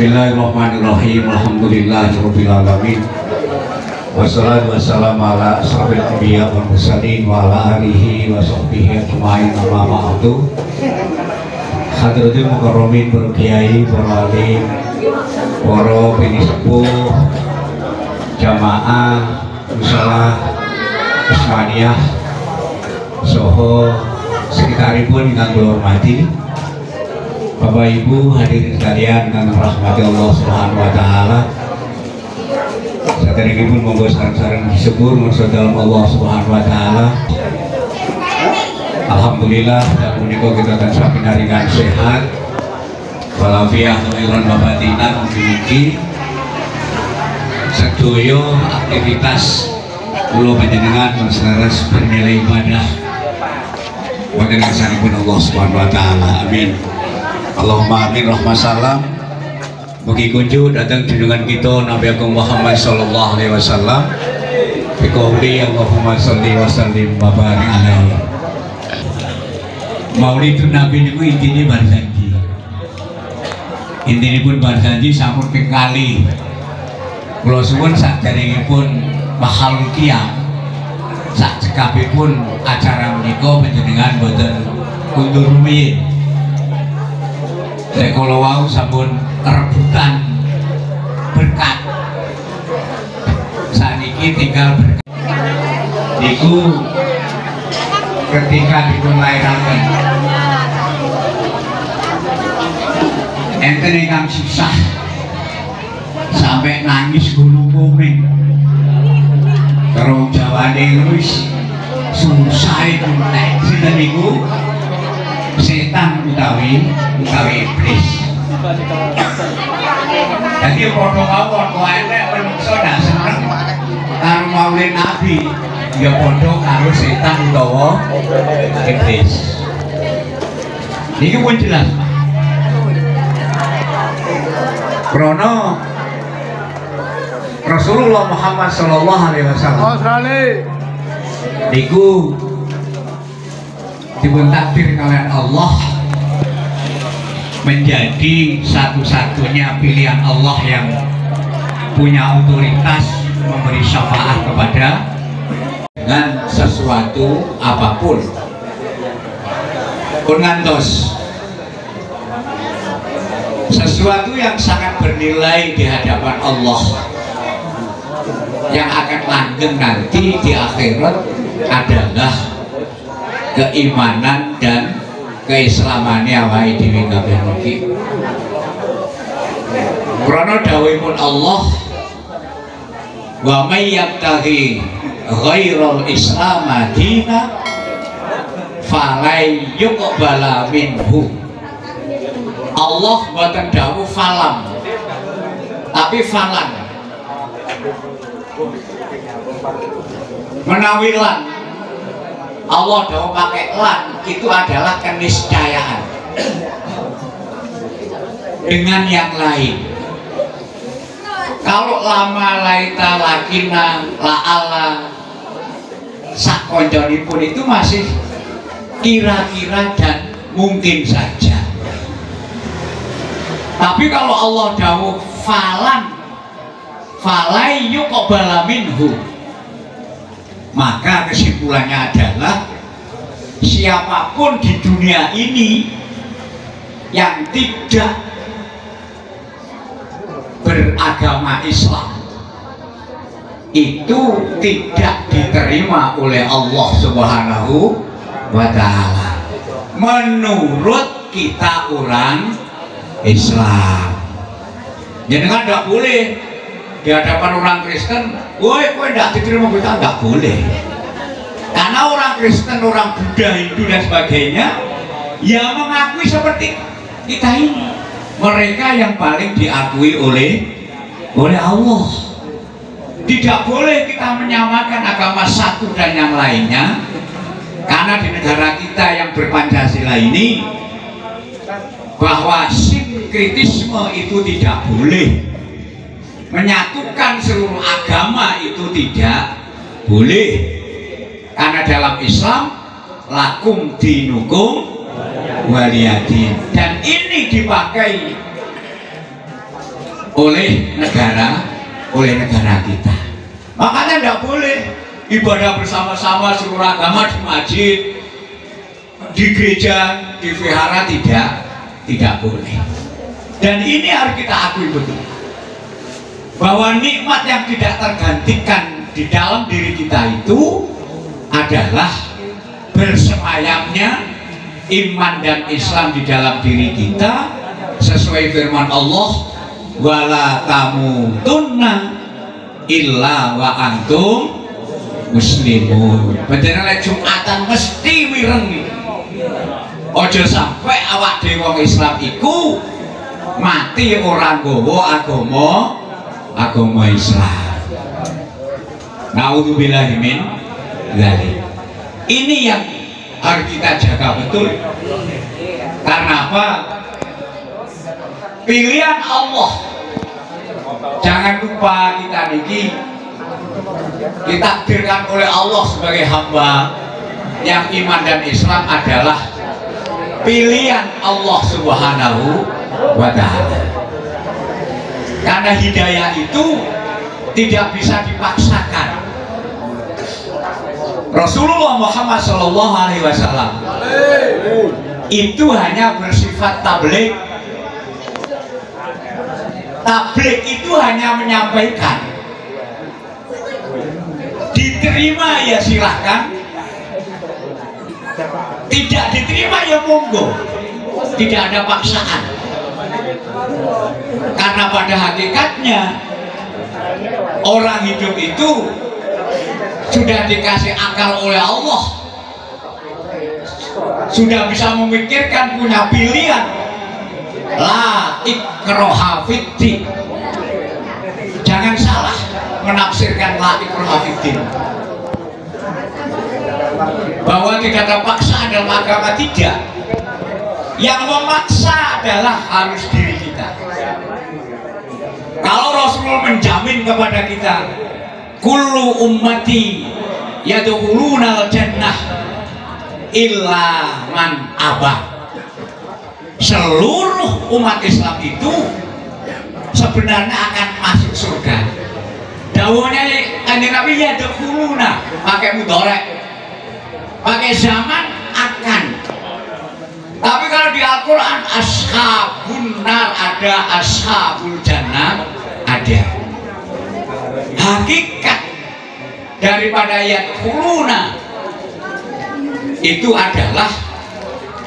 Bismillahirrahmanirrahim. Alhamdulillahirabbil alamin. Wassalatu wassalamu ala asyrofil anbiya wal mursalin wa ala alihi wa sahbihi ajmain. Amma ba'du. Hadratul mukarramin, para kiai, para alim, para bini sepuh, jamaah musala Usmaniyah soho sekitaripun ingkang kula hormati, Bapak Ibu hadirin sekalian kang rahmati Allah Subhanahu wa taala. Saderengipun monggo sareng-sareng disebut maksud dalam Allah Subhanahu wa taala. Alhamdulillah dan menika kita tansah pinaringan sehat walafiat khairan babatinan mugi-mugi sedaya aktivitas kula panjenengan selaras bernilai ibadah wonten kersanipun Allah Subhanahu wa taala. Amin. Allahumma amin rahmat salam. Mugi kunjuk datang junjungan kita Nabi Agung Muhammad sallallahu alaihi wasallam. Biqauli Allahumma sholli wa sallim wa barik alaihi. Maulidun Nabi niku intine bar janji. Intinipun bar janji sampun ping kali. Kula suwun saderengipun mahal qiyam sak cekapipun acara menika panjenengan boten kundur rumiyin. Nek kula wau sampun rebutan berkat. Saniki tinggal berkat. Niku ketika dipun lairaken enten ingkang susah sampai nangis gulu kuming. Karo jawane wis susah itu nek sinten niku setan utawi iblis. Jadi padha enek menungso ndak seneng karo maulid Nabi, ya padha karo setan utawa iblis. Niki pun jelas. Krana Rasulullah Muhammad sallallahu alaihi wasallam niku dipun takdir kalian Allah menjadi satu-satunya pilihan Allah yang punya otoritas memberi syafaat kepada dengan sesuatu apapun pun ngantos sesuatu yang sangat bernilai di hadapan Allah yang akan langgeng nanti di akhirat adalah keimanan dan keislamannya awake dhewe kabeh niki. Krana dawuhipun Allah, wa may yabtaghi ghairal islam dina falai yuqbala minhu. Allah boten dawuh falam tapi falan. Menawi lan Allah dawuh pakai lan itu adalah keniscayaan dengan yang lain. Kalau lama laita lakina la'ala sakonconipun itu masih kira-kira dan mungkin saja. Tapi kalau Allah dawuh falan falai yuqbala minhu, maka kesimpulannya adalah siapapun di dunia ini yang tidak beragama Islam itu tidak diterima oleh Allah Subhanahu wa taala menurut kita orang Islam. Jadi kan tidak boleh di hadapan orang Kristen, woi kowe tidak diterima kita, nggak boleh. Karena orang Kristen, orang Buddha, Hindu dan sebagainya ya mengakui seperti kita ini. Mereka yang paling diakui oleh Allah. Tidak boleh kita menyamakan agama satu dan yang lainnya. Karena di negara kita yang berpancasila ini bahwa sinkritisme itu tidak boleh, menyatukan seluruh agama itu tidak boleh. Karena dalam Islam lakum dinukum waliyadin, dan ini dipakai oleh negara kita. Makanya tidak boleh ibadah bersama-sama seluruh agama di masjid, di gereja, di vihara, tidak boleh. Dan ini harus kita akui betul, bahwa nikmat yang tidak tergantikan di dalam diri kita itu adalah bersemayamnya iman dan Islam di dalam diri kita, sesuai firman Allah, wala tamutunna illa wa antum muslimun. Bener Jumatan mesti wireng. Ojo sampai awak dhewe wong Islam iku mati ora nggawa agama Islam. Naudzubillahi min dzalik. Ini yang harus kita jaga betul. Karena apa? Pilihan Allah. Jangan lupa kita niki ditakdirkan oleh Allah sebagai hamba yang iman dan Islam adalah pilihan Allah Subhanahu wa ta'ala. Karena hidayah itu tidak bisa dipaksakan. Rasulullah Muhammad Sallallahu Alaihi Wasallam itu hanya bersifat tabligh. Tabligh itu hanya menyampaikan, diterima ya silahkan, tidak diterima ya monggo, tidak ada paksaan. Karena pada hakikatnya orang hidup itu sudah dikasih akal oleh Allah, sudah bisa memikirkan, punya pilihan. La ikraha fiddin. Jangan salah menafsirkan la ikraha fiddin, bahwa tidak ada paksaan dalam agama. Tidak. Yang memaksa adalah harus diri kita. Kalau Rasulullah menjamin kepada kita, kullu ummati yadkhuluna al-jannah illa man aba. Seluruh umat Islam itu sebenarnya akan masuk surga. Dawuhnya Kanjeng Nabi yadkhuluna, pakai mudhari, pakai zaman akan. Tapi kalau di Al-Quran ashabun nar ada, ashabul jannah ada. Hakikat daripada yadkhuluna itu adalah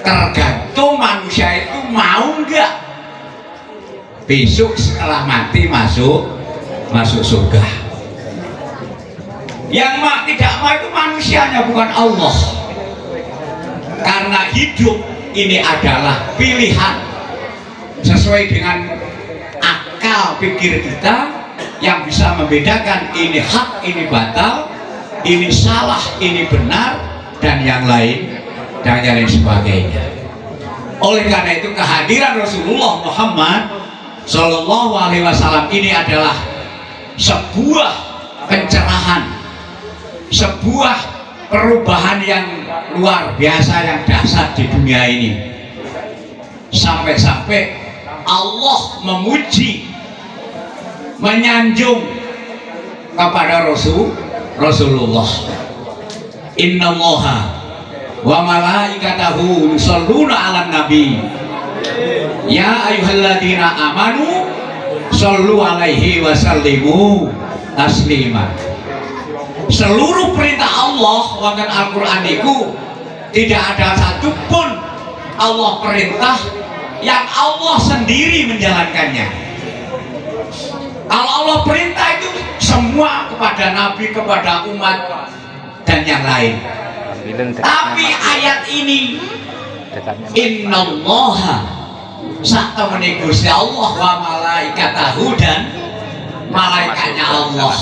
tergantung manusia itu mau enggak besok setelah mati masuk surga. Yang tidak mau itu manusianya, bukan Allah. Karena hidup ini adalah pilihan sesuai dengan akal pikir kita yang bisa membedakan ini hak, ini batal, ini salah, ini benar, dan yang lain sebagainya. Oleh karena itu kehadiran Rasulullah Muhammad Sallallahu Alaihi Wasallam ini adalah sebuah pencerahan, sebuah perubahan yang luar biasa, yang dahsyat di dunia ini. Sampai-sampai Allah memuji, menyanjung kepada Rasulullah. Innallaha wa malaikatahu yusholluna 'alan nabi ya ayyuhalladzina amanu shollu 'alaihi wa sallimu taslima. Seluruh perintah Allah wonten Al-Qur'an itu tidak ada satupun Allah perintah yang Allah sendiri menjalankannya. Kalau Allah perintah itu semua kepada Nabi, kepada umat dan yang lain. Tapi ayat ini innallaha satamene Gusti Allah wa malaikatahu, dan malaikatnya Allah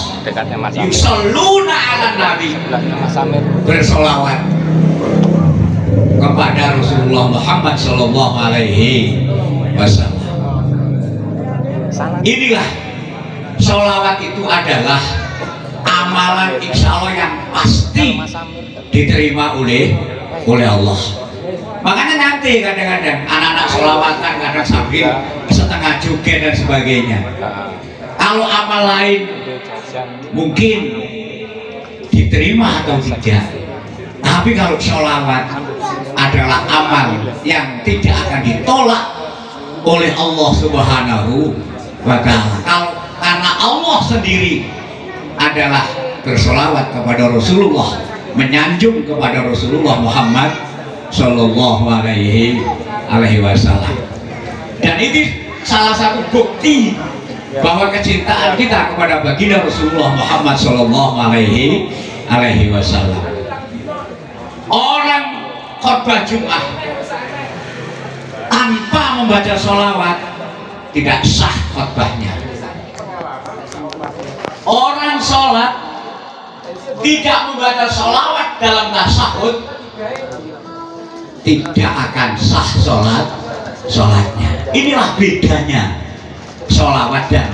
yusholluna 'alan nabi, bersolawat kepada Rasulullah Muhammad Sallallahu Alaihi Wasallam. Inilah sholawat itu adalah amalan insya Allah yang pasti diterima oleh Allah. Makanya nanti kadang-kadang anak-anak sholawatan kadang sambil setengah joget dan sebagainya. Kalau amal lain mungkin diterima atau tidak, tapi kalau sholawat adalah amal yang tidak akan ditolak oleh Allah Subhanahu wa Ta'ala. Karena Allah sendiri adalah bersolawat kepada Rasulullah, menyanjung kepada Rasulullah Muhammad Sallallahu Alaihi Wasallam. Dan ini salah satu bukti bahwa kecintaan kita kepada baginda Rasulullah Muhammad Sallallahu Alaihi Wasallam. Orang khotbah Jumat tanpa membaca sholawat tidak sah khotbahnya. Orang sholat tidak membaca sholawat dalam tasahud tidak akan sah sholatnya. Inilah bedanya sholawat dan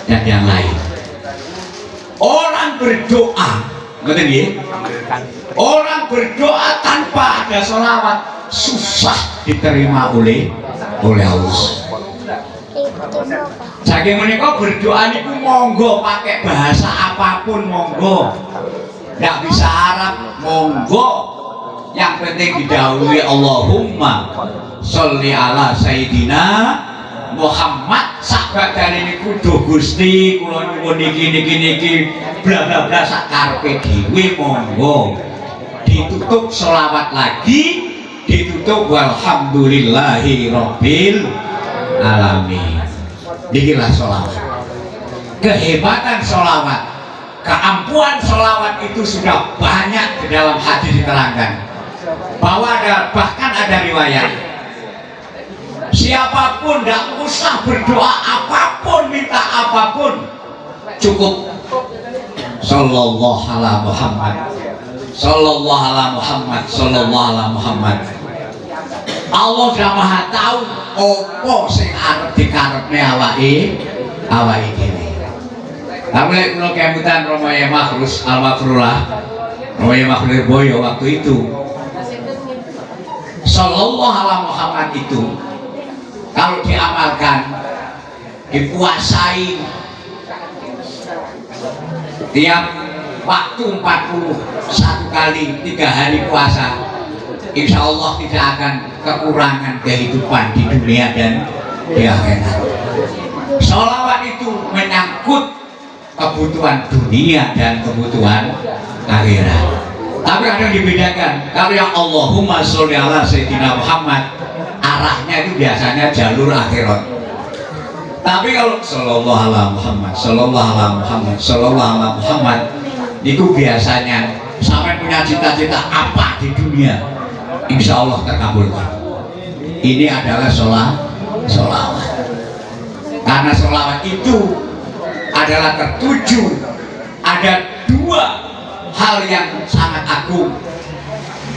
yang lain. Orang berdoa, orang berdoa tanpa ada sholawat susah diterima oleh Allah. Saking menika berdoa niku monggo pakai bahasa apapun monggo, nggak bisa Arab monggo, yang penting didhawuhi Allahumma sholli ala Sayyidina Muhammad. Sakbadane niku duh Gusti kula nyuwun niki bla bla bla sak karepe dhewe monggo. Ditutup sholawat lagi, ditutup walhamdulillahi rabbil alamin. Dikilah sholawat. Kehebatan sholawat, keampuhan sholawat itu sudah banyak di dalam hadis diterangkan. Bahwa bahkan ada riwayat, siapapun tidak usah berdoa apapun, minta apapun, cukup sallallahu ala Muhammad, sallallahu ala Muhammad, sallallahu ala Muhammad. Allah sudah maha tahu opo sing arep dikarepne awake dhewe. Tapi kula kemutan Romaya Makhrus Al-Makhrullah, Romaya Makhrul Boyo waktu itu sallallahu ala Muhammad itu kalau diamalkan, dipuasai tiap waktu 41 kali 3 hari puasa, insya Allah tidak akan kekurangan kehidupan di dunia dan di akhirat. Sholawat itu menyangkut kebutuhan dunia dan kebutuhan akhirat. Tapi ada yang dibedakan. Kalau yang Allahumma sholli ala Sayyidina Muhammad, arahnya itu biasanya jalur akhirat. Tapi kalau sallallahu ala Muhammad, sallallahu ala Muhammad, sallallahu ala Muhammad, itu biasanya sampai punya cita-cita apa di dunia, insya Allah terkabulkan. Ini adalah sholawat. Karena sholawat itu adalah tertuju ada 2 hal yang sangat agung.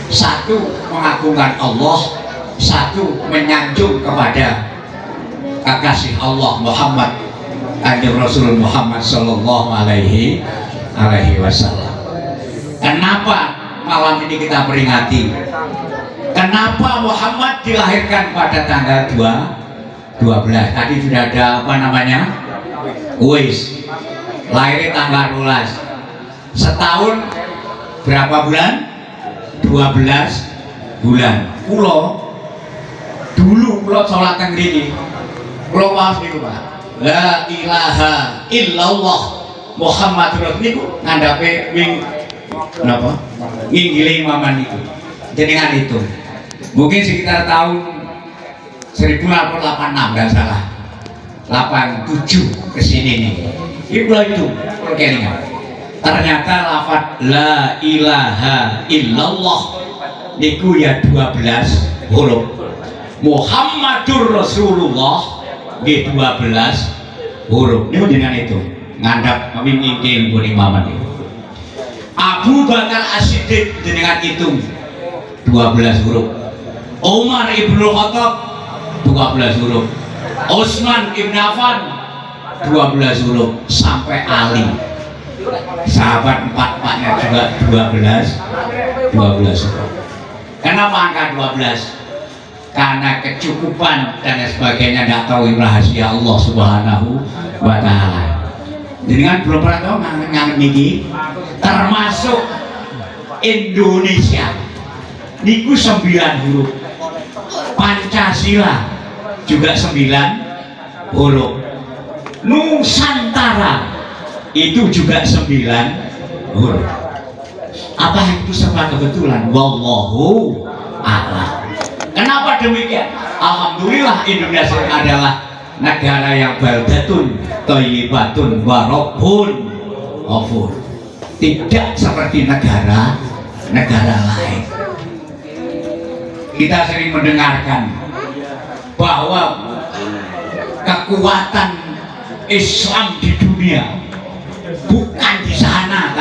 Satu, mengagungkan Allah. Satu, menyanjung kepada kekasih Allah Muhammad, Kanjeng Rasul Muhammad Sallallahu Alaihi Wasallam. Kenapa malam ini kita peringati? Kenapa Muhammad dilahirkan pada tanggal 12? Tadi sudah ada apa namanya? Uwais. Lahirnya tanggal 12. Setahun berapa bulan? 12 bulan. Dulu sholat teng mriki. Kula waos niku, Pak. La ilaha illallah Muhammadur Rasul niku ngandhape napa? Nginggile imaman niku. Jenengan itu. Mungkin sekitar tahun 1886 enggak salah. 87 kesini nih. Itu kelingan. Ternyata lafaz la ilaha illallah niku ya 12 huruf. Muhammadur Rasulullah nggih 12 huruf. Niku dengan itu ngandhap ngingking pun imaman itu. Abu Bakar As-Siddiq dengan itu 12 huruf. Umar Ibnu Khattab 12 huruf. Utsman Ibn Affan 12 huruf. Sampai Ali sahabat empat-empatnya juga 12 huruf. Kenapa angka 12? karena kecukupan dan sebagainya, tidak tahu rahasia Allah Subhanahu wa Ta'ala. Dengan belum pernah tahu ngangen niki, termasuk Indonesia niku 9 huruf, Pancasila juga 9 huruf, Nusantara itu juga 9 huruf. Apa itu serba kebetulan? Wallahu a'lam. Kenapa demikian? Alhamdulillah Indonesia adalah negara yang baldatun thayyibatun wa rabbun ghafur. Tidak seperti negara lain. Kita sering mendengarkan bahwa kekuatan Islam di dunia bukan di sana,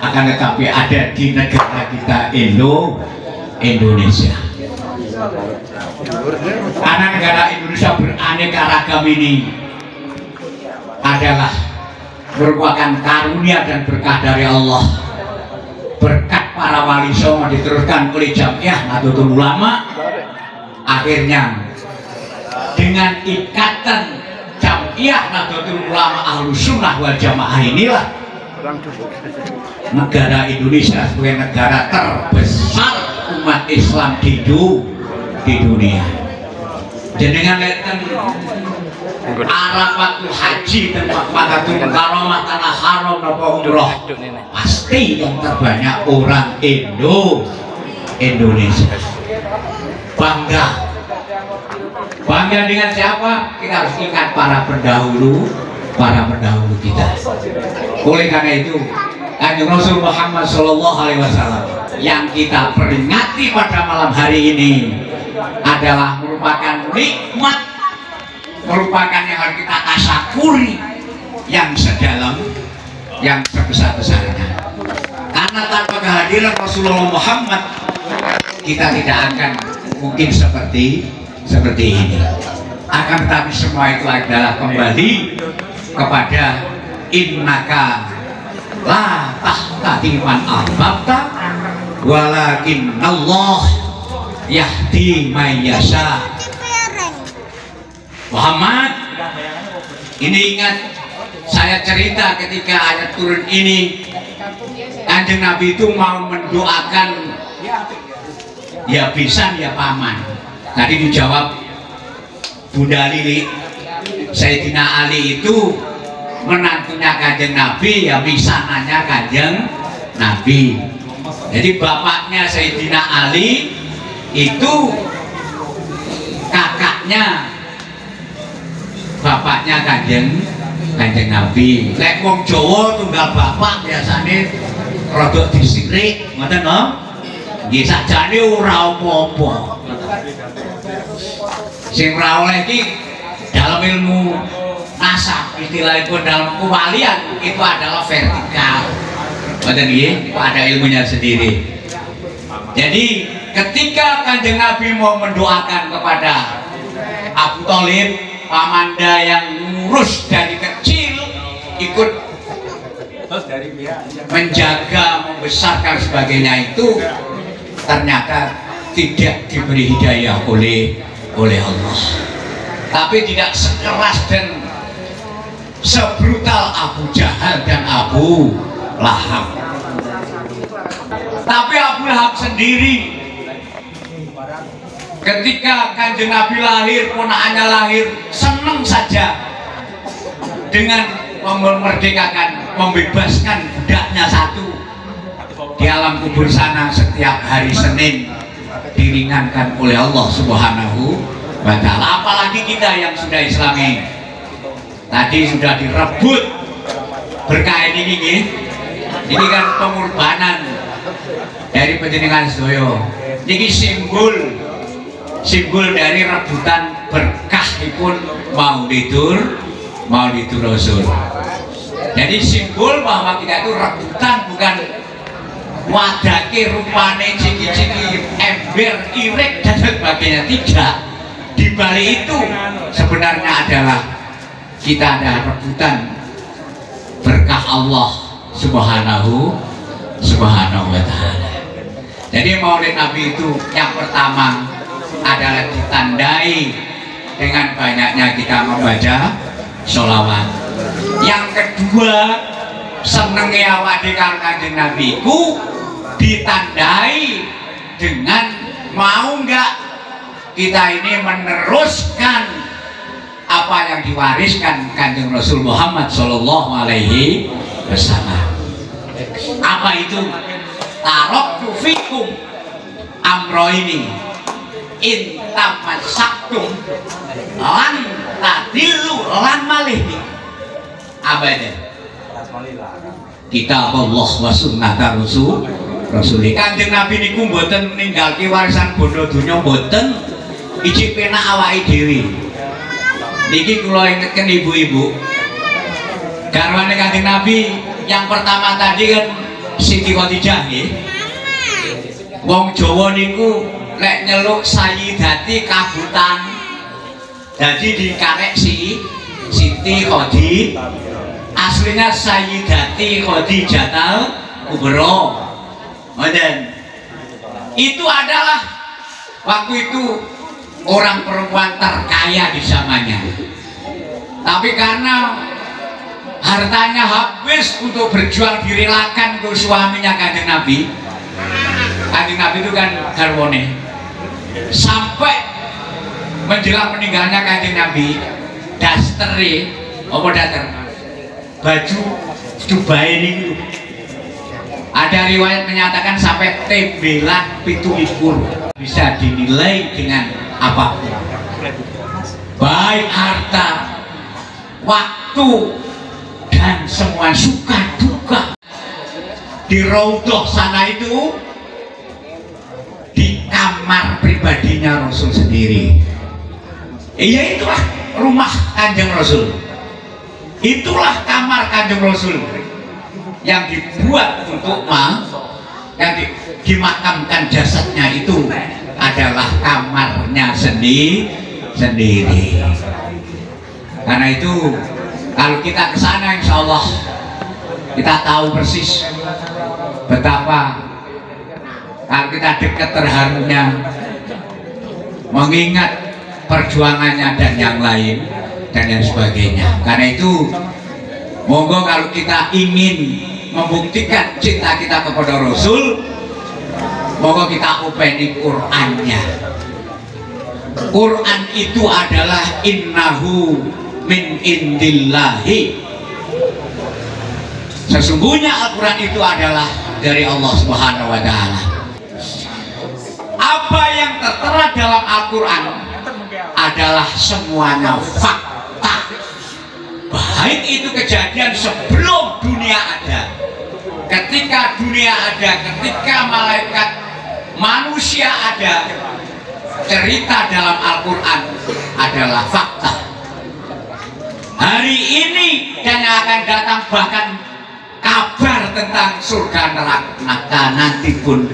akan tetapi ada di negara kita Indonesia. Karena negara Indonesia beraneka ragam ini adalah merupakan karunia dan berkah dari Allah, berkat para wali songo diteruskan oleh Jamiah Nahdlatul Ulama. Akhirnya dengan ikatan Jamiah Nahdlatul Ulama Ahlus Sunnah wal Jamaah inilah negara Indonesia sebagai negara terbesar umat Islam di dunia. Jenengan leten Arafatul Haji dan Makkatul Mukarramah tanah haram napa umroh, pasti yang terbanyak orang Indonesia. Bangga dengan siapa? Kita harus ingat para pendahulu kita. Oleh karena itu Kanjeng Rasul Muhammad SAW yang kita peringati pada malam hari ini adalah merupakan nikmat, merupakan yang harus kita tasyakuri, yang sedalam, yang sebesar-besarnya. Karena tanpa kehadiran Rasulullah Muhammad kita tidak akan mungkin seperti ini. Akan tetapi semua itu adalah kembali kepada innaka la tahdi man ahbabta walakin Allah yahdi may yasha. Muhammad, ini ingat saya cerita ketika ayat turun ini, Kanjeng Nabi itu mau mendoakan ya Bisan ya Paman. Tadi dijawab Bunda Lili, Sayyidina Ali itu menantunya Kanjeng Nabi, ya Bisananya Kanjeng Nabi. Jadi bapaknya Sayyidina Ali itu kakaknya bapaknya Kanjeng Nabi. Lek wong Jawa tunggal bapak biasanya rodok disirik, ngoten lho. Nggih sakjane ora apa-apa. Sing ora oleh iki dalam ilmu nasab, istilahipun dalam kewalian itu adalah vertikal. Ngoten nggih, itu ada ilmunya sendiri. Jadi ketika Kanjeng Nabi mau mendoakan kepada Abu Thalib, pamanda yang ngurus dari kecil, ikut menjaga, membesarkan sebagainya, itu ternyata tidak diberi hidayah oleh Allah. Tapi tidak sekeras dan sebrutal Abu Jahal dan Abu Lahab. Tapi Abu Lahab sendiri ketika Kanjeng Nabi lahir, ponakannya lahir, senang saja dengan memerdekakan, membebaskan budaknya satu di alam kubur sana. Setiap hari Senin diringankan oleh Allah Subhanahu wa Ta'ala. Apalagi kita yang sudah Islami, tadi sudah direbut berkah ini kan pengorbanan dari panjenengan sedaya. Ini simbol dari rebutan berkah pun Maulidur Rasul. Jadi simbol bahwa kita itu rebutan, bukan wadake rupane ciki-ciki ember irik dan sebagainya, tidak. Di balik itu sebenarnya adalah kita ada rebutan berkah Allah Subhanahu wa Ta'ala. Jadi Maulid Nabi itu yang pertama adalah ditandai dengan banyaknya kita membaca sholawat. Yang kedua, senengnya awak karo Kanjeng Nabi ku ditandai dengan mau enggak kita ini meneruskan apa yang diwariskan Kanjeng Rasul Muhammad Sallallahu Alaihi Wasallam. Apa itu? Taraktu fikum amroini intamasaktum lan tadillu lan malih. Apa itu? Kitab Allah wa sunnah Rasul. Kanjeng Nabi niku mboten ninggalke warisan bondo donya mboten, iji penak awake dhewe. Niki kula ingetken ibu-ibu. Garwane Kanjeng Nabi yang pertama tadi kan Siti Khadijah nggih. Wong Jawa niku lek nyeluk Sayyidati kabutan. Jadi dikarek Siti Khadijah. Aslinya Sayyidati Khadijatul Kubra. Itu adalah waktu itu orang perempuan terkaya di zamannya. Tapi karena hartanya habis untuk berjuang direlakan untuk suaminya Kanjeng Nabi. Kanjeng Nabi itu kan garwane. Sampai menjelang meninggalnya Kanjeng Nabi, dastere apa daster? Baju jubah ini ada riwayat menyatakan sampai tembelan 17 bisa dinilai dengan apapun, baik harta, waktu, dan semua suka duka. Di Raudhah sana itu di kamar pribadinya Rasul sendiri. Iya, itulah rumah Kanjeng Rasul, itulah kamar Kanjeng Rasul yang dibuat untuk yang dimakamkan jasadnya itu adalah kamarnya sendiri. Karena itu kalau kita ke sana insya Allah kita tahu persis betapa kalau kita dekat terharunya mengingat perjuangannya dan yang lain dan yang sebagainya. Karena itu monggo kalau kita ingin membuktikan cinta kita kepada Rasul, monggo kita openi Qur'annya. Quran itu adalah innahu min indillahi. Sesungguhnya Al-Quran itu adalah dari Allah Subhanahu wa Ta'ala. Apa yang tertera dalam Al-Quran adalah semuanya fakta, baik itu kejadian sebelum dunia ada, ketika dunia ada, ketika malaikat manusia ada. Cerita dalam Al-Quran adalah fakta. Hari ini dan yang akan datang, bahkan kabar tentang surga neraka nanti pun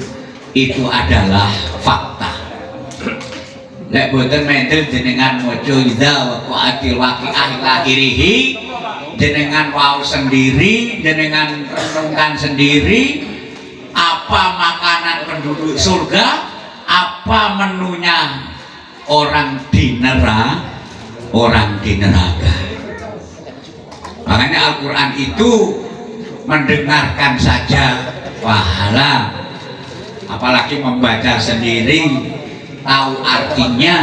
itu adalah fakta. Lek boten mendel jenengan maca idza waqa'atil waqi'ah ila akhirih, jenengan wau sendiri, jenengan renungkan sendiri apa makanan penduduk surga, apa menunya orang di neraka. Makanya Al-Quran itu mendengarkan saja pahala, apalagi membaca sendiri, tahu artinya,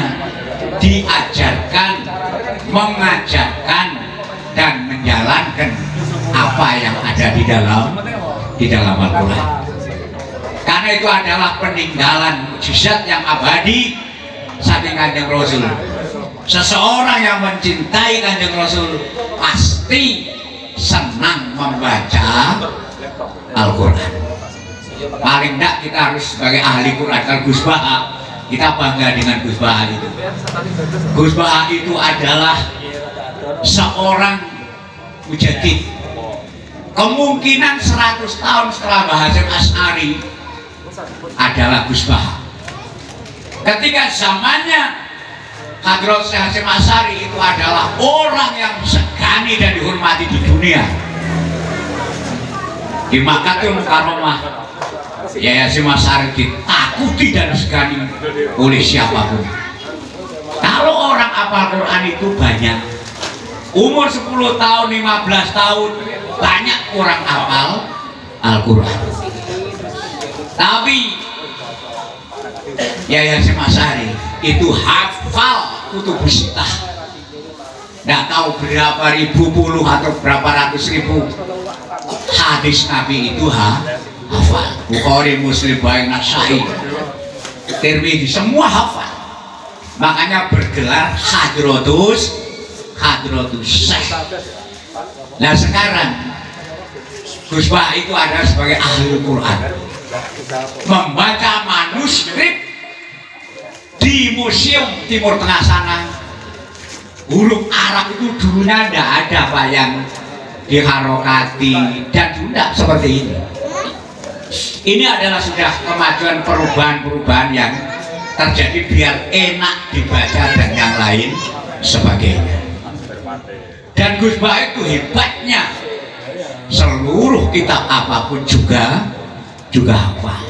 diajarkan, mengajarkan, dan menjalankan apa yang ada di dalam Al-Quran. Karena itu adalah peninggalan mukjizat yang abadi saking Kanjeng Rasul. Seseorang yang mencintai Kanjeng Rasul pasti senang membaca Al-Quran. Paling tidak kita harus sebagai ahli Quran. Kalau Gus Baha, kita bangga dengan Gus Baha itu. Gus Baha itu adalah seorang mujadid. Kemungkinan 100 tahun setelah Mbah Hasyim Asy'ari adalah Gus Baha. Ketika zamannya Hadrat Syekh Hasyim Asy'ari itu adalah orang yang segani dan dihormati di dunia. Di Makkahul Mukarramah Yayasan Mas Arif ditakuti dan disegani oleh siapapun. Kalau orang hafal Quran itu banyak, umur 10 tahun, 15 tahun banyak orang hafal Al-Quran. Tapi Yayasan Mas Arif itu hafal kutubus sittah. Nggak tahu berapa ribu puluh atau berapa ratus ribu hadis Nabi itu hafal. Bukhari, Muslim, Nasai, Tirmidzi semua hafal. Makanya bergelar Hadratus Syekh. Nah sekarang Gus Bah itu ada sebagai ahli Quran, membaca manuskrip di Museum Timur Tengah sana. Huruf Arab itu dulunya tidak ada Pak yang diharokati dan tidak seperti ini. Ini adalah sudah kemajuan perubahan-perubahan yang terjadi biar enak dibaca dan yang lain sebagainya. Dan Gus Bah itu hebatnya seluruh kitab apapun juga hafal.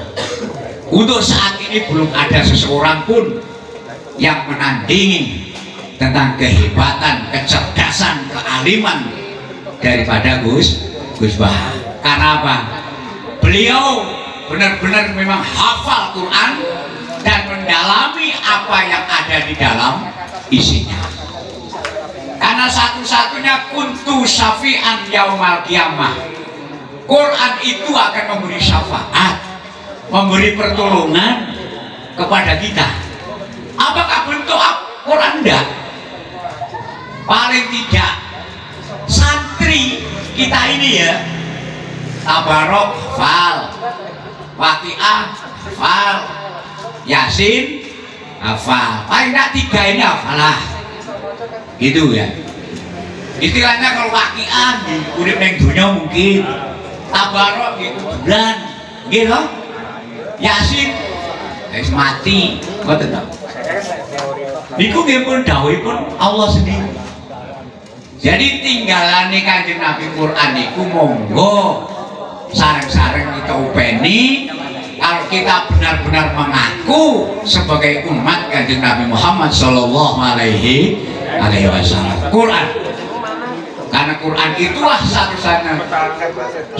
Untuk saat ini belum ada seseorang pun yang menandingi tentang kehebatan, kecerdasan, kealiman daripada Gus Bah. Karena apa? Beliau benar-benar memang hafal Quran dan mendalami apa yang ada di dalam isinya. Karena satu-satunya kuntu syafi'an yaumal qiyamah. Quran itu akan memberi syafaat, memberi pertolongan kepada kita. Apakah bentuk Quran? Enggak. Paling tidak santri kita ini ya, Tabarok hafal, Waqiah hafal, Yasin hafal, paling tidak 3 ini hafalah gitu ya. Istilahnya kalau Waqiah urip ning dunya mungkin, Tabarok gitu bulan gitu, Yasin wis mati ngoten to. Iku nggih pun dawuhipun Allah sendiri. Jadi tinggalane Kanjeng Nabi Quran iku monggo sareng-sareng kita upeni. Kalau kita benar-benar mengaku sebagai umat Kanjeng Nabi Muhammad Sallallahu Alaihi Wasallam, Quran. Karena Quran itulah satu-satunya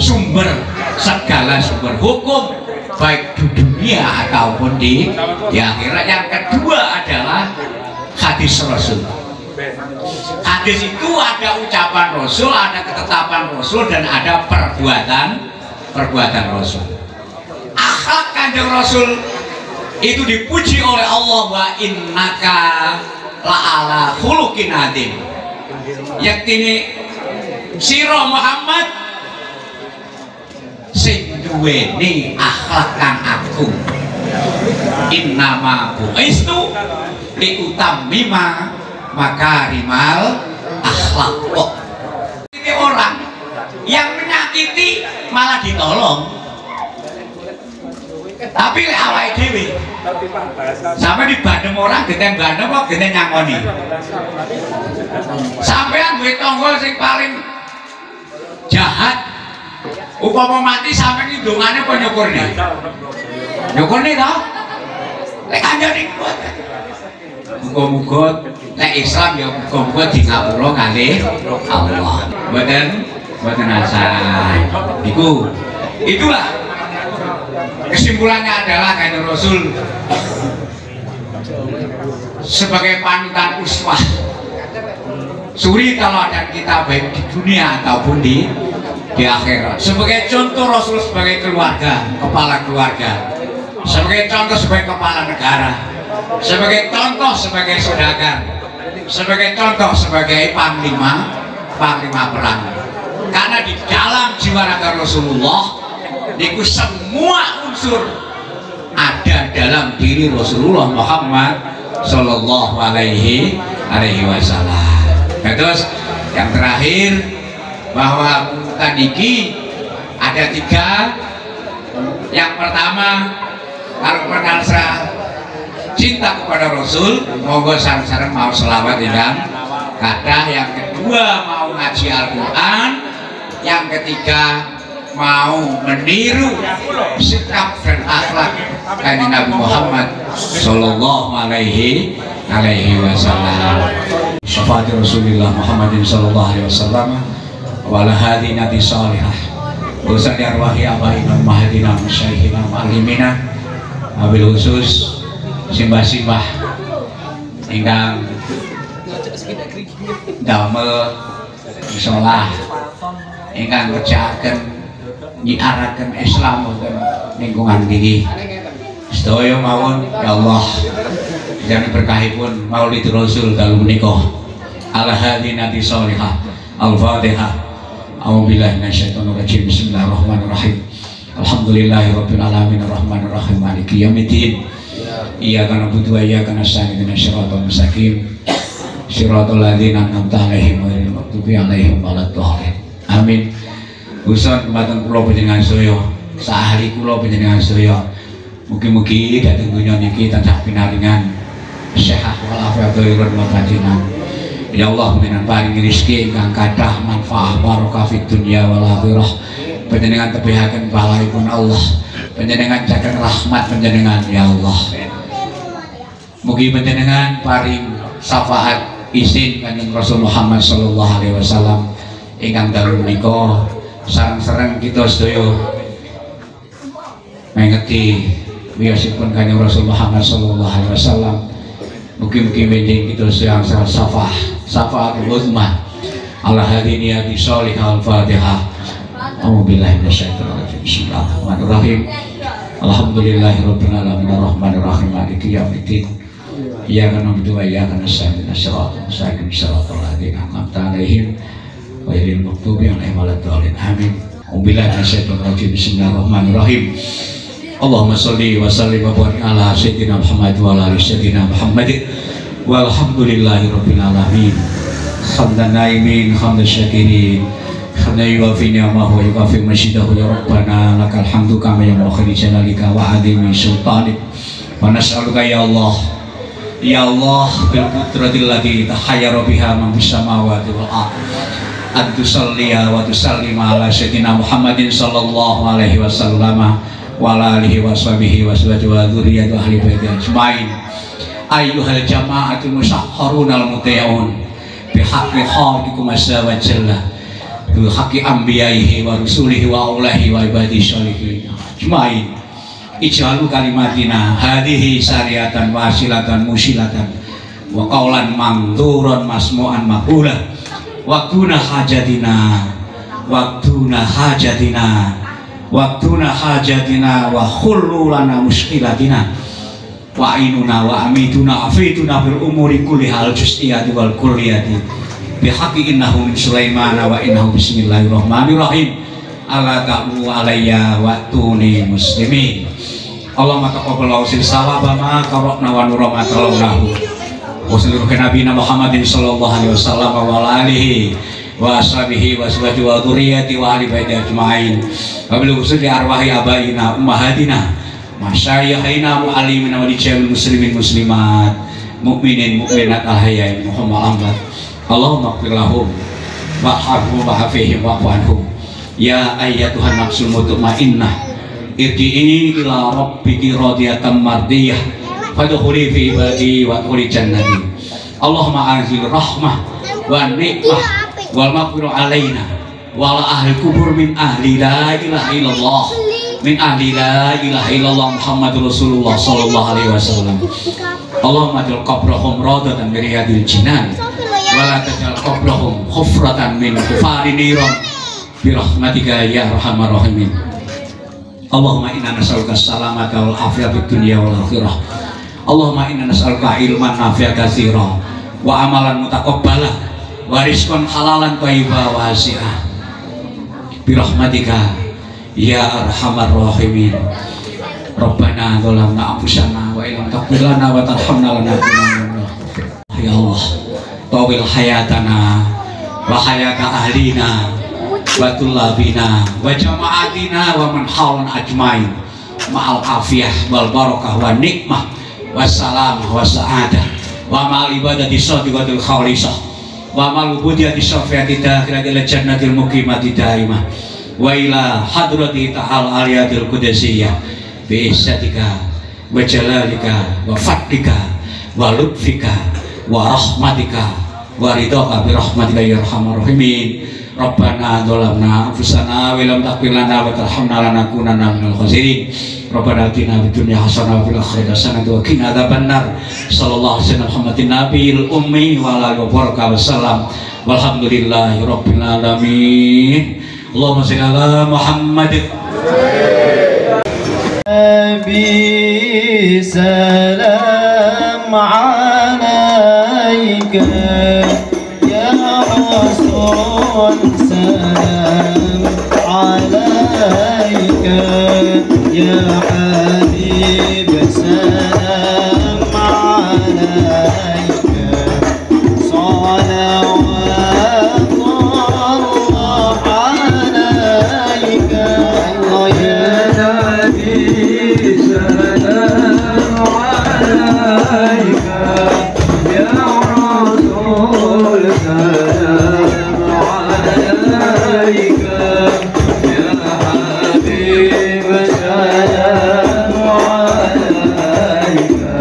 sumber segala sumber hukum baik di dunia ataupun di akhirat. Yang kedua adalah hadis Rasul. Hadis itu ada ucapan Rasul, ada ketetapan Rasul, dan ada perbuatan Rasul. Akhlak Kanjeng Rasul itu dipuji oleh Allah, wa innaka la'ala khuluqin adzim. Yaktine sira Muhammad sing duweni akhlak kang agung. Innama bu'istu liutammima makarimal akhlak. Kok ini orang yang menyakiti malah ditolong, tapi lek awake dhewe sampai di bandem orang geten bandem kok geten nyangoni. Sampean duwe tangga sing paling jahat, upama mati sampean iki dongane apa nyukurne? Nyukurne to? Lek kanjane kuat. Muga-muga nek Islam ya muga-muga dikabulno kalih Allah. Mboten asal. Itulah kesimpulannya adalah Kanjeng Rasul sebagai panutan uswah suri kalau ada kita baik di dunia ataupun di akhirat. Sebagai contoh Rasul sebagai keluarga, kepala keluarga, sebagai contoh sebagai kepala negara, sebagai contoh sebagai saudagar, sebagai contoh sebagai panglima perang. Karena di dalam jiwa raga Rasulullah itu semua unsur ada dalam diri Rasulullah Muhammad Sallallahu Alaihi Wasallam. Terus yang terakhir bahwa urutan ini ada 3. Yang pertama, kalau perkara cinta kepada Rasul, monggo sareng-sareng mau selawat ingkang kathah. Yang kedua mau ngaji Al-Quran. Yang ketiga mau meniru sikap dan akhlak Kanjeng Nabi Muhammad sallallahu alaihi wasallam. Syafaat Rasulullah Muhammadin sallallahu alaihi wasallam wa ala hadhihi nabi salihah. Urusan arwahi abaina mahadina masyayikhina ma'alimina wabil khusus simbah-simbah ingkang damel sholah ingkang kerjaaken nyiaraken Islam wonten lingkungan niki sedaya mawon ya Allah jangan berkahipun Maulid Rasul dalu menika ala hadhihi nabi salihah al-Fatihah. A'udzubillahi minasyaitonir rajim. Bismillahirrahmanirrahim. Alhamdulillahirabbil alamin arrahmanir rahim maliki yaumiddin. Iyyaka na'budu wa iyyaka nasta'in ihdinas siratal mustaqim. Shiratal ladzina an'amta 'alaihim ghairil maghdubi 'alaihim waladdallin. Amin. Usun dumateng kula panjenengan sedaya, saahli kula panjenengan sedaya. Mugi-mugi dhateng donya niki tansah pinaringan sehat walafiat dhahirun wa batinan. Ya Allah panjenengan paringi rezeki ingkang kathah manfaat barokah fid dunya wal akhirah. Panjenengan tebihaken pahalipun Allah. Panjenengan jaken rahmat panjenengan ya Allah. Mugi panjenengan paring syafaat izin Kanjeng Rasul Muhammad sallallahu alaihi wasallam ingkang dalu menika sareng-sareng kita sedaya mengeti wiyosipun Kanjeng Rasul Muhammad sallallahu alaihi wasallam. Mugi-mugi benjing kita sedaya syafaat uzma ala hadhihi nabi salihah al-Fatihah. A'udzubillahi minasyaitonir rajim. Bismillahirrahmanirrahim. Alhamdulillahirabbil alamin arrahmanir rahim maliki yaumiddin. Iyyaka na'budu wa iyyaka nasta'in ihdinas siratal mustaqim siratal ladzina an'amta 'alaihim ghairil maghdubi 'alaihim waladdallin. Amin. A'udzubillahi minasyaitonir rajim. Bismillahirrahmanirrahim. Allahumma sholli wa sallim wa barik ala sayyidina Muhammad wa ala ali sayyidina Muhammad. Walhamdulillahirabbil alamin. Hamdan naimin hamdan syakirin. Hamdan yuwafi ni'amahu wa yukafi masyidahu ya Rabbana lakal hamdu kama yanbaghi li jalalika wa 'azimi sultanik. Wa nas'aluka ya Allah bil qudratil lati tahayyara biha man fis samawati wal ardh an tusalliya wa tusallima ala sayyidina Muhammadin sallallahu alaihi wasallam wa ala alihi wa sahbihi wa dzurriyyati ahli baiti ajmain. Ayyuhal jama'atul musahharunal muti'un bihaqqi khaliqikum azza wa jalla bi haqqi anbiya'ihi wa rusulihi wa aulahi wa ibadihi sholihin ajmain. Ij'alu kalimatina hadhihi syariatan wasilatan musilatan wa qaulan mamduran masmu'an maqbulah waqtuna hajatina wa khullu lana muskilatina wa ainuna wa amituna afituna bil umuri kulliha al juz'iyati wal kulliyati bihaqqi innahu min Sulaiman wa innahu bismillahirrahmanirrahim ala ta'u alayya wa tuni muslimin. Allahumma taqabbal usil sawaba ma qara'na wa nurama talawnahu wa sallallahu nabiyina Muhammadin sallallahu alaihi wasallam wa ala alihi wa ashabihi wa sahbihi wa dzurriyyati wa ahli baiti ajmain wa bil khusus li arwahi abaina ummahatina masyayikhina mu'allimina wa lijamil muslimin muslimat mu'minin mu'minat ahyain muhammad ambat. Allahumma ighfir lahum wa'afihim wa'afihim wa'fu anhum. Ya ayyatuhan nafsul mutmainnah irji'i ila rabbiki radiyatan mardiyah fadkhuli fi ibadi wa dkhuli jannati. Allahumma anzil rahmah wa nikmah wal maghfirah alaina wa ala ahli kubur min ahli la ilaha illallah min ahli la ilaha illallah Muhammadur Rasulullah sallallahu alaihi wasallam. Allahumma ja'al qabrahum radatan min riyadil jinan wa la taj'al qabrahum khufratan min kufari niran bi rahmatika ya arhamar rahimin. Allahumma inna nas'aluka salamata wal afiyata fid dunya wal akhirah. Allahumma inna nas'aluka ilman nafi'an katsiran wa amalan mutaqabbalan wa rizqan halalan thayyiban wa wasi'ah bi rahmatika ya arhamar rahimin. Rabbana dzalamna anfusana wa illam taghfir lana wa tarhamna lanakunanna. Ya Allah, tawil hayatana wa hayata ahlina wa tullabina wa jama'atina wa man hawlan ajmain ma'al afiyah wal barakah wa nikmah wa salam wa sa'adah wa ma'al ibadati shadiqatil khalisah wa ma'al ubudiyati syafiyati dakhilati ila jannatil muqimati daimah wa ila hadrati ta'ala aliyatil qudusiyah bi izzatika wa jalalika wa fadlika wa lutfika wa rahmatika wa ridhaka bi rahmatika ya arhamar rahimin. Rabbana dzalamna anfusana wa lam taghfir lana wa tarhamna lanakunanna minal khasirin. Rabbana atina fid dunya hasanah wa fil akhirati hasanah wa qina adzabannar. Sallallahu alaihi wasallam Muhammadin nabiyil ummi wa ala alihi wa sallam. Walhamdulillahi rabbil alamin. Allahumma shalli ala Muhammad. Nabi salam alaika ya Rasul salam alaika ya Habib salam alaika salawatullah alaika ya Nabi salam alaika ya Rasul salam alaika ya Habib salam alaika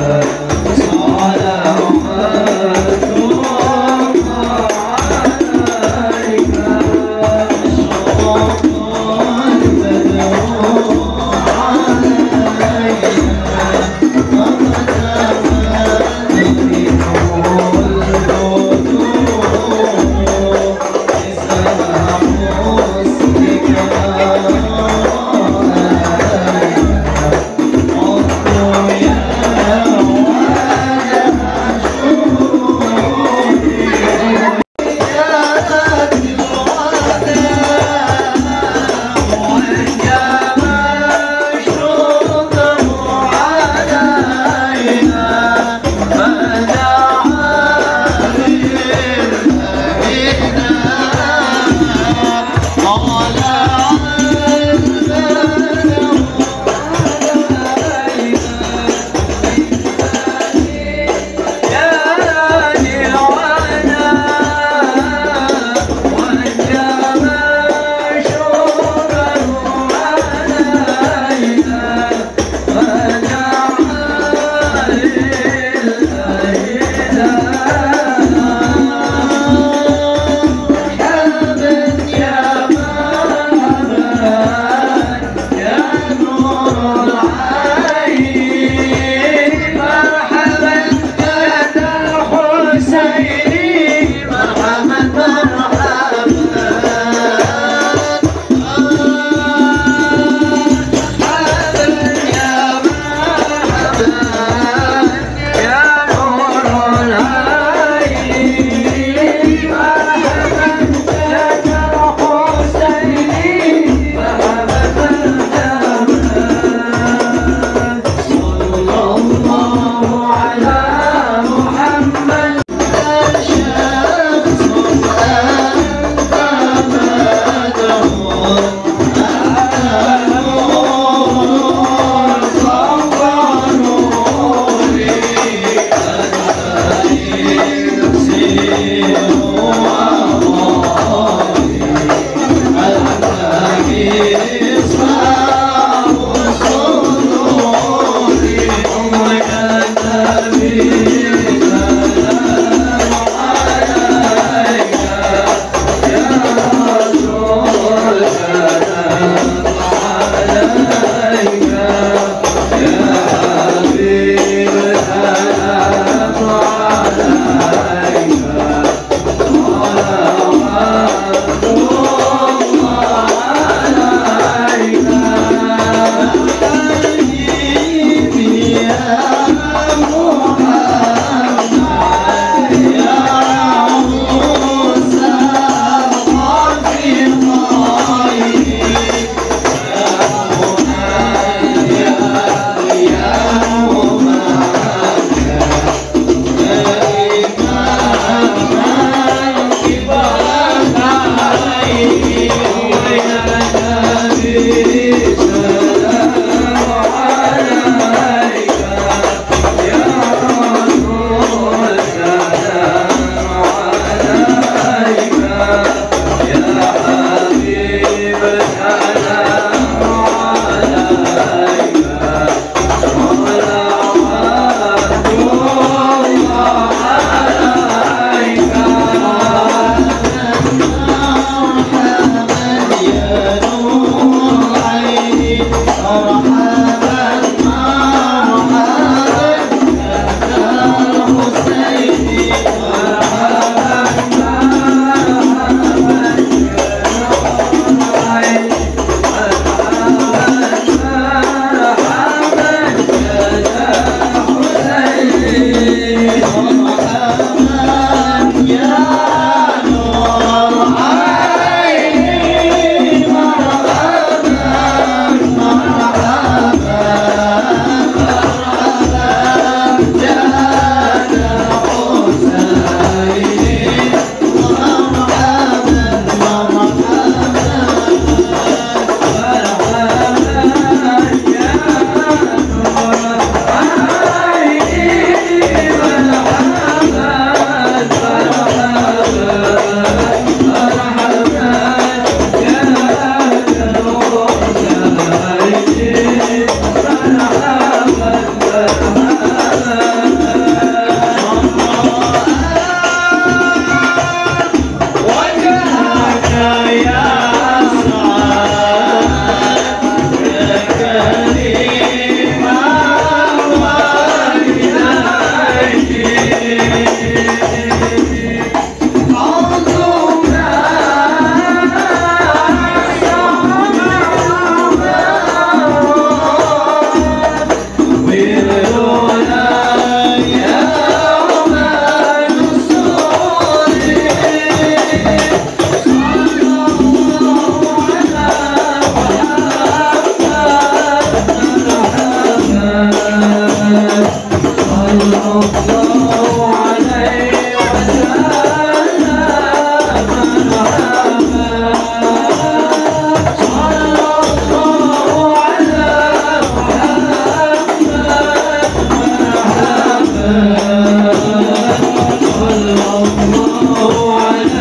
الله على